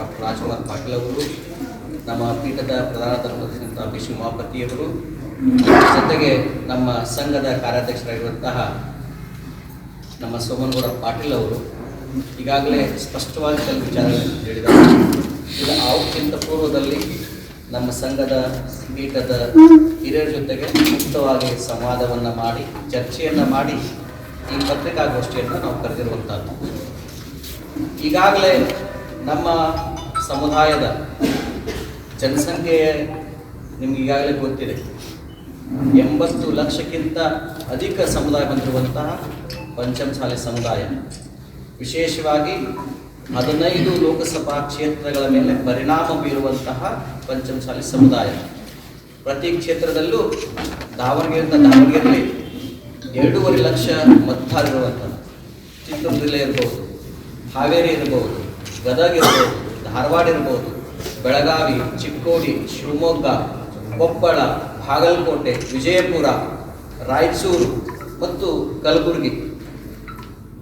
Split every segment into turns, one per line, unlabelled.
Doctor Rajkumar Patil ಅವರು, ನಮ್ಮ ಪೀಠದ ಪ್ರಧಾನ ಧರ್ಮದರ್ಶಿಯಾದಂತಹ ಬಿ ಸಿ ಉಮಾಪತಿಯವರು, ಜೊತೆಗೆ ನಮ್ಮ ಸಂಘದ ಕಾರ್ಯಾಧ್ಯಕ್ಷರಾಗಿರುವಂತಹ ನಮ್ಮ ಸೋಮನಗೌಡ ಪಾಟೀಲ್ ಅವರು ಈಗಾಗಲೇ ಸ್ಪಷ್ಟವಾಗಿ ಕೆಲವು ವಿಚಾರಗಳನ್ನು ಹೇಳಿದ್ದಾರೆ. ಇದು ಅವಕ್ಕಿಂತ ಪೂರ್ವದಲ್ಲಿ ನಮ್ಮ ಸಂಘದ ಪೀಠದ ಹಿರಿಯರ ಜೊತೆಗೆ ಮುಕ್ತವಾಗಿ ಸಂವಾದವನ್ನು ಮಾಡಿ ಚರ್ಚೆಯನ್ನು ಮಾಡಿ ಈ ಪತ್ರಿಕಾಗೋಷ್ಠಿಯನ್ನು ನಾವು ಕರೆದಿರುವಂಥದ್ದು. ಈಗಾಗಲೇ ನಮ್ಮ ಸಮುದಾಯದ ಜನಸಂಖ್ಯೆ ನಿಮ್ಗೆ ಈಗಾಗಲೇ ಗೊತ್ತಿದೆ. 80 ಲಕ್ಷಕ್ಕಿಂತ ಅಧಿಕ ಸಮುದಾಯ ಹೊಂದಿರುವಂತಹ ಪಂಚಮಸಾಲಿ ಸಮುದಾಯ, ವಿಶೇಷವಾಗಿ 15 ಲೋಕಸಭಾ ಕ್ಷೇತ್ರಗಳ ಮೇಲೆ ಪರಿಣಾಮ ಬೀರುವಂತಹ ಪಂಚಮಸಾಲಿ ಸಮುದಾಯ. ಪ್ರತಿ ಕ್ಷೇತ್ರದಲ್ಲೂ ದಾವಣಗೆರೆಯಲ್ಲಿ 2.5 ಲಕ್ಷ ಮತದಾರರಿರುವಂಥದ್ದು. ಚಿತ್ರದುರ್ಗ ಜಿಲ್ಲೆ ಇರ್ಬೋದು, ಹಾವೇರಿ ಇರ್ಬೋದು, ಗದಗ ಇರ್ಬೋದು, ಧಾರವಾಡ ಇರ್ಬೋದು, ಬೆಳಗಾವಿ, ಚಿಕ್ಕೋಡಿ, ಶಿವಮೊಗ್ಗ, ಕೊಪ್ಪಳ, ಬಾಗಲಕೋಟೆ, ವಿಜಯಪುರ, ರಾಯಚೂರು ಮತ್ತು ಕಲಬುರಗಿ,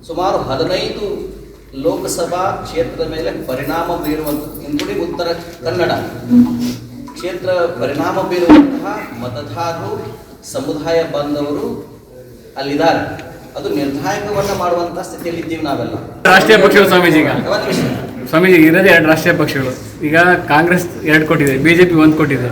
ಸುಮಾರು 15 ಲೋಕಸಭಾ ಕ್ಷೇತ್ರದ ಮೇಲೆ ಪರಿಣಾಮ ಬೀರುವಂಥದ್ದು, ಇನ್ಕುಡಿ ಉತ್ತರ ಕನ್ನಡ ಕ್ಷೇತ್ರ ಪರಿಣಾಮ ಬೀರುವಂತಹ ಮತದಾರರು, ಸಮುದಾಯ ಬಾಂಧವರು ಅಲ್ಲಿದ್ದಾರೆ. ಅದು ನಿರ್ಣಾಯಕವನ್ನು ಮಾಡುವಂತಹ ಸ್ಥಿತಿಯಲ್ಲಿ ಇದ್ದೀವಿ ನಾವೆಲ್ಲ.
ರಾಷ್ಟ್ರೀಯ ಪಕ್ಷಗಳು ಸ್ವಾಮೀಜಿ ಇರೋದೇ 2 ರಾಷ್ಟ್ರೀಯ ಪಕ್ಷಗಳು. ಈಗ ಕಾಂಗ್ರೆಸ್ 2 ಕೊಟ್ಟಿದೆ, ಬಿಜೆಪಿ 1 ಕೊಟ್ಟಿದೆ.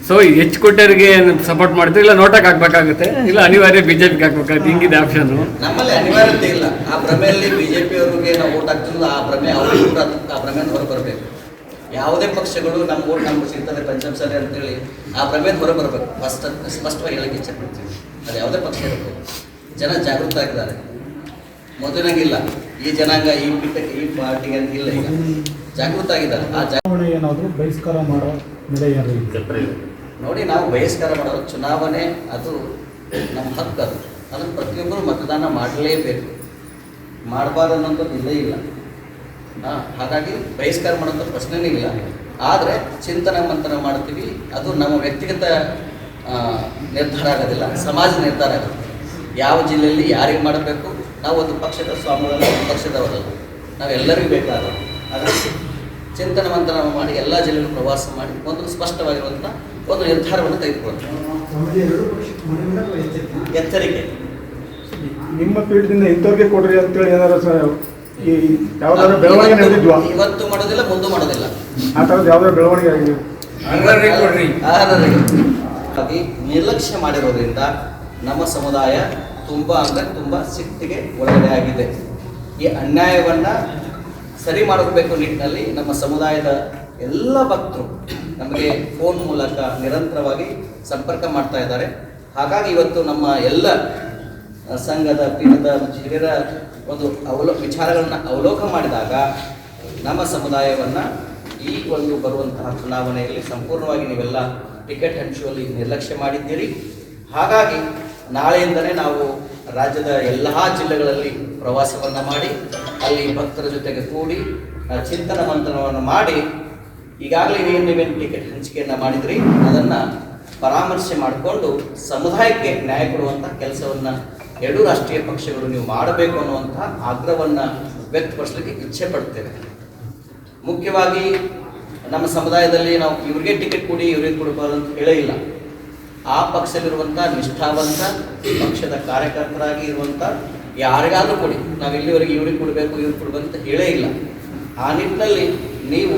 ಸೊ ಹೆಚ್ಚು ಕೊಟ್ಟವರಿಗೆ ಸಪೋರ್ಟ್ ಮಾಡ್ತೀವಿ, ಇಲ್ಲ ನೋಟಕ್ಕೆ ಹಾಕ್ಬೇಕಾಗುತ್ತೆ, ಇಲ್ಲ ಅನಿವಾರ್ಯ ಬಿಜೆಪಿಗೆ ಹಾಕ್ಬೇಕಾಗುತ್ತೆ. ಹಿಂಗಿದೆ ಆಪ್ಷನ್.
ನಮ್ಮಲ್ಲಿ ಅನಿವಾರ್ಯತೆ ಇಲ್ಲ. ಆ ಭ್ರಮೆಯಲ್ಲಿ ಬಿಜೆಪಿ ಅವರಿಗೆ ನಾವು ಓಟ್ ಹಾಕ್ತಿರೋದು ಆ ಭ್ರಮೆ ಅವರಿಗೆ ಆ ಭ್ರಮೆಯನ್ನು ಹೊರಬರಬೇಕು. ಯಾವುದೇ ಪಕ್ಷಗಳು ನಮ್ಮ ಓಟ್ ನಮ್ಗೆ ಸಿಗ್ತದೆ ಪಂಚಮಸಾಲಿ ಅಂತೇಳಿ ಆ ಭ್ರಮೆಯನ್ನು ಹೊರಬರಬೇಕು. ಸ್ಪಷ್ಟವಾಗಿ ಹೇಳಕ್ಕೆ ಇಚ್ಛೆ ಪಡ್ತೀವಿ. ಅದು ಯಾವುದೇ ಪಕ್ಷ ಇರಬೇಕು. ಜನ ಜಾಗೃತ ಆಗಿದ್ದಾರೆ, ಮೊದಲಿನಾಗಿಲ್ಲ. ಈ ಜನಾಂಗ ಈ ಪೀಠಕ್ಕೆ ಈ ಪಾರ್ಟಿಗೆ ಅಂತ ಇಲ್ಲ, ಈಗ ಜಾಗೃತ ಆಗಿದ್ದಾರೆ. ಆ
ಚುನಾವಣೆ ಏನಾದರೂ ಬಹಿಷ್ಕಾರ ಮಾಡೋ
ನೋಡಿ, ನಾವು ಬಹಿಷ್ಕಾರ ಮಾಡೋದು ಚುನಾವಣೆ ಅದು ನಮ್ಮ ಹಕ್ಕು. ಅದನ್ನು ಪ್ರತಿಯೊಬ್ಬರು ಮತದಾನ ಮಾಡಲೇಬೇಕು. ಮಾಡಬಾರ್ದು ಅನ್ನೋದು ಇಲ್ಲೇ ಇಲ್ಲ. ಹಾಗಾಗಿ ಬಹಿಷ್ಕಾರ ಮಾಡೋಂಥ ಪ್ರಶ್ನೆನೇ ಇಲ್ಲ. ಆದರೆ ಚಿಂತನೆ ಮಂಥನ ಮಾಡ್ತೀವಿ. ಅದು ನಮ್ಮ ವ್ಯಕ್ತಿಗತ ನಿರ್ಧಾರ ಆಗೋದಿಲ್ಲ, ಸಮಾಜ ನಿರ್ಧಾರ ಆಗುತ್ತೆ. ಯಾವ ಜಿಲ್ಲೆಯಲ್ಲಿ ಯಾರಿಗೆ ಮಾಡಬೇಕು, ನಾವು ಒಂದು ಪಕ್ಷದ ಸ್ವಾಮಿಗಳಲ್ಲ, ಒಂದು ಪಕ್ಷದವರಲ್ಲ, ನಾವೆಲ್ಲರಿಗೂ ಬೇಕಾದ ಆದರೆ ಚಿಂತನೆ ಮಂಥನ ಮಾಡಿ ಎಲ್ಲ ಜಿಲ್ಲೆಗಳು ಪ್ರವಾಸ ಮಾಡಿ ಒಂದು ಸ್ಪಷ್ಟವಾಗಿರುವಂಥ ಒಂದು ನಿರ್ಧಾರವನ್ನು ತೆಗೆದುಕೊಳ್ತೀವಿ. ಎಚ್ಚರಿಕೆ
ನಿಮ್ಮ ಪೀಠದಿಂದ ಇಂಥವ್ರಿಗೆ ಕೊಡ್ರಿ ಅಂತೇಳಿ ಏನಾದ್ರು ಯಾವ್ದಾದ್ರು ಬೆಳವಣಿಗೆ ನಡೆದಿದ್ವಾ?
ಇವತ್ತು ಮಾಡೋದಿಲ್ಲ, ಮುಂದೆ ಮಾಡೋದಿಲ್ಲ.
ಆ ಥರದ್ದು ಯಾವ್ದಾದ್ರು ಬೆಳವಣಿಗೆ ಆಗಿದೆ?
ಹಾಗಾಗಿ ನಿರ್ಲಕ್ಷ್ಯ ಮಾಡಿರೋದ್ರಿಂದ ನಮ್ಮ ಸಮುದಾಯ ತುಂಬ ಸಿಟ್ಟಿಗೆ ಒಳಗಡೆ ಆಗಿದೆ. ಈ ಅನ್ಯಾಯವನ್ನು ಸರಿ ಮಾಡಬೇಕು ನಿಟ್ಟಿನಲ್ಲಿ ನಮ್ಮ ಸಮುದಾಯದ ಎಲ್ಲ ಭಕ್ತರು ನಮಗೆ ಫೋನ್ ಮೂಲಕ ನಿರಂತರವಾಗಿ ಸಂಪರ್ಕ ಮಾಡ್ತಾ ಇದ್ದಾರೆ. ಹಾಗಾಗಿ ಇವತ್ತು ನಮ್ಮ ಎಲ್ಲ ಸಂಘದ ಪೀಠದ ಹಿರಿಯರ ಒಂದು ವಿಚಾರಗಳನ್ನು ಅವಲೋಕನ ಮಾಡಿದಾಗ ನಮ್ಮ ಸಮುದಾಯವನ್ನು ಈ ಒಂದು ಬರುವಂತಹ ಚುನಾವಣೆಯಲ್ಲಿ ಸಂಪೂರ್ಣವಾಗಿ ನೀವೆಲ್ಲ ಟಿಕೆಟ್ ಹಂಚುವಲ್ಲಿ ನಿರ್ಲಕ್ಷ್ಯ ಮಾಡಿದ್ದೀರಿ. ಹಾಗಾಗಿ ನಾಳೆಯಿಂದಲೇ ನಾವು ರಾಜ್ಯದ ಎಲ್ಲ ಜಿಲ್ಲೆಗಳಲ್ಲಿ ಪ್ರವಾಸವನ್ನು ಮಾಡಿ ಅಲ್ಲಿ ಭಕ್ತರ ಜೊತೆಗೆ ಕೂಡಿ ಚಿಂತನ ಮಂಥನವನ್ನು ಮಾಡಿ ಈಗಾಗಲೇ ನೀವೇನು ಟಿಕೆಟ್ ಹಂಚಿಕೆಯನ್ನು ಮಾಡಿದ್ರಿ ಅದನ್ನು ಪರಾಮರ್ಶೆ ಮಾಡಿಕೊಂಡು ಸಮುದಾಯಕ್ಕೆ ನ್ಯಾಯ ಕೊಡುವಂಥ ಕೆಲಸವನ್ನು 2 ರಾಷ್ಟ್ರೀಯ ಪಕ್ಷಗಳು ನೀವು ಮಾಡಬೇಕು ಅನ್ನುವಂಥ ಆಗ್ರಹವನ್ನು ವ್ಯಕ್ತಪಡಿಸಲಿಕ್ಕೆ ಇಚ್ಛೆ ಪಡ್ತೇವೆ. ಮುಖ್ಯವಾಗಿ ನಮ್ಮ ಸಮುದಾಯದಲ್ಲಿ ನಾವು ಇವ್ರಿಗೆ ಟಿಕೆಟ್ ಕೊಡಿ ಇವ್ರಿಗೆ ಕೊಡಬಾರ್ದು ಅಂತ ಹೇಳೇ ಇಲ್ಲ. ಆ ಪಕ್ಷದಲ್ಲಿರುವಂಥ ನಿಷ್ಠಾವಂತ ಪಕ್ಷದ ಕಾರ್ಯಕರ್ತರಾಗಿ ಇರುವಂಥ ಯಾರಿಗಾದರೂ ಕೊಡಿ, ನಾವು ಇಲ್ಲಿವರೆಗೆ ಇವ್ರಿಗೆ ಕೊಡಬೇಕು ಇವ್ರಿಗೆ ಕೊಡಬೇಕು ಅಂತ ಹೇಳೇ ಇಲ್ಲ. ಆ ನಿಟ್ಟಿನಲ್ಲಿ ನೀವು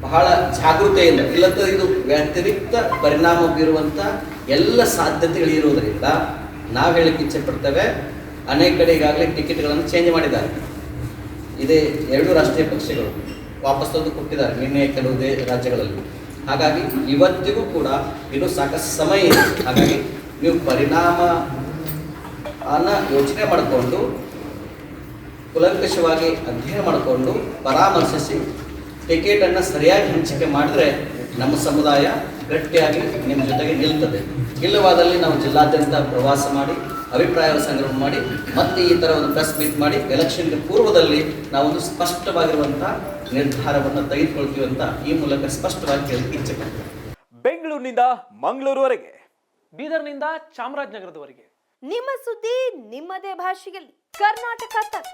ಬಹಳ ಜಾಗೃತೆಯಿಂದ, ಇಲ್ಲದ ಇದು ವ್ಯತಿರಿಕ್ತ ಪರಿಣಾಮ ಬೀರುವಂಥ ಎಲ್ಲ ಸಾಧ್ಯತೆಗಳಿರೋದರಿಂದ ನಾವು ಹೇಳಕ್ಕೆ ಇಚ್ಛೆ ಪಡ್ತೇವೆ. ಅನೇಕ ಕಡೆ ಈಗಾಗಲೇ ಟಿಕೆಟ್ಗಳನ್ನು ಚೇಂಜ್ ಮಾಡಿದ್ದಾರೆ. ಇದೇ 2 ರಾಷ್ಟ್ರೀಯ ಪಕ್ಷಗಳು ವಾಪಸ್ ತಂದು ಕೊಟ್ಟಿದ್ದಾರೆ ನಿನ್ನೆ ಕೆಲವು ರಾಜ್ಯಗಳಲ್ಲಿ. ಹಾಗಾಗಿ ಇವತ್ತಿಗೂ ಕೂಡ ಇನ್ನೂ ಸಾಕಷ್ಟು ಸಮಯ ಇದೆ. ಹಾಗಾಗಿ ನೀವು ಪರಿಣಾಮವನ್ನು ಯೋಚನೆ ಮಾಡಿಕೊಂಡು ಕುಲಂಕಷವಾಗಿ ಅಧ್ಯಯನ ಮಾಡಿಕೊಂಡು ಪರಾಮರ್ಶಿಸಿ ಟಿಕೆಟನ್ನು ಸರಿಯಾಗಿ ಹಂಚಿಕೆ ಮಾಡಿದ್ರೆ ನಮ್ಮ ಸಮುದಾಯ ಗಟ್ಟಿಯಾಗಿ ನಿಮ್ಮ ಜೊತೆಗೆ ನಿಲ್ತದೆ. ಇಲ್ಲವಾದಲ್ಲಿ ನಾವು ಜಿಲ್ಲಾದ್ಯಂತ ಪ್ರವಾಸ ಮಾಡಿ ಅಭಿಪ್ರಾಯ ಸಂಗ್ರಹ ಮಾಡಿ ಮತ್ತೆ ಈ ಥರ ಒಂದು ಪ್ರೆಸ್ ಮೀಟ್ ಮಾಡಿ ಎಲೆಕ್ಷನ್ಗೆ ಪೂರ್ವದಲ್ಲಿ ನಾವೊಂದು ಸ್ಪಷ್ಟವಾಗಿರುವಂಥ ನಿರ್ಧಾರವನ್ನು ತೆಗೆದುಕೊಳ್ತೀವಿ ಅಂತ ಈ ಮೂಲಕ ಸ್ಪಷ್ಟವಾಗಿ ಹೇಳಕ್ಕೆ ಇಚ್ಛೆ ಪಡ್ತೀವಿ.
ಬೆಂಗಳೂರಿನಿಂದ ಮಂಗಳೂರುವರೆಗೆ,
ಬೀದರ್ನಿಂದ ಚಾಮರಾಜನಗರದವರೆಗೆ
ನಿಮ್ಮ ಸುದ್ದಿ ನಿಮ್ಮದೇ ಭಾಷೆಯಲ್ಲಿ ಕರ್ನಾಟಕ ತಕ್.